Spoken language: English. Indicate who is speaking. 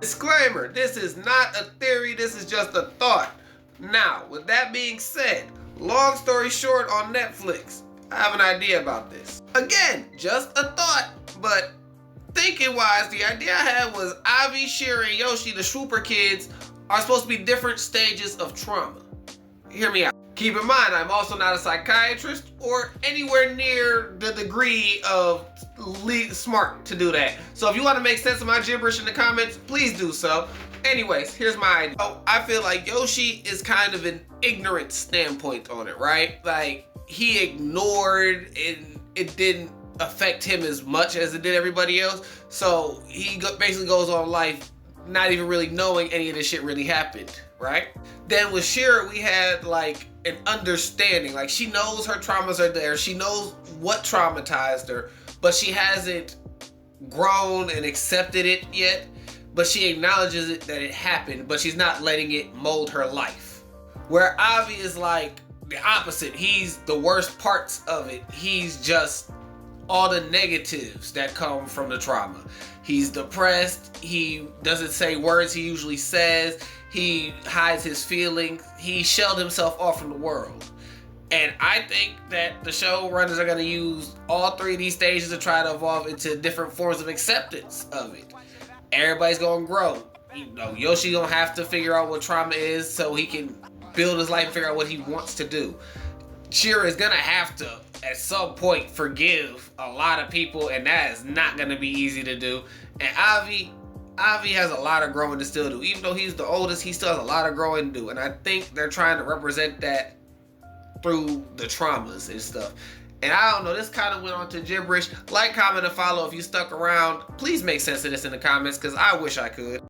Speaker 1: Disclaimer, this is not a theory, this is just a thought. Now, with that being said, long story short, on Netflix, I have an idea about this. Again, just a thought, but thinking wise, the idea I had was Ivy, Shira, and Yoshi, the Swooper kids, are supposed to be different stages of trauma. Hear me out. Keep in mind, I'm also not a psychiatrist or anywhere near the degree of smart to do that. So if you want to make sense of my gibberish in the comments, please do so. Anyways, here's my idea. Oh, I feel like Yoshi is kind of an ignorant standpoint on it, right? Like, he ignored and it didn't affect him as much as it did everybody else. So he basically goes on life not even really knowing any of this shit really happened, right? Then with Shira, we had like an understanding. Like, she knows her traumas are there. She knows what traumatized her, but she hasn't grown and accepted it yet. But she acknowledges it that it happened, but she's not letting it mold her life. Where Avi is like the opposite. He's the worst parts of it. He's just all the negatives that come from the trauma. He's depressed. He doesn't say words he usually says. He hides his feelings. He shelled himself off from the world. And I think that the showrunners are going to use all three of these stages to try to evolve into different forms of acceptance of it. Everybody's going to grow. You know, Yoshi going to have to figure out what trauma is so he can build his life and figure out what he wants to do. Shira is going to have to, at some point, forgive a lot of people, and that is not going to be easy to do. And Avi has a lot of growing to still do. Even though he's the oldest, he still has a lot of growing to do. And I think they're trying to represent that through the traumas and stuff. And I don't know, this kind of went on to gibberish. Like, comment, and follow if you stuck around. Please make sense of this in the comments, because I wish I could.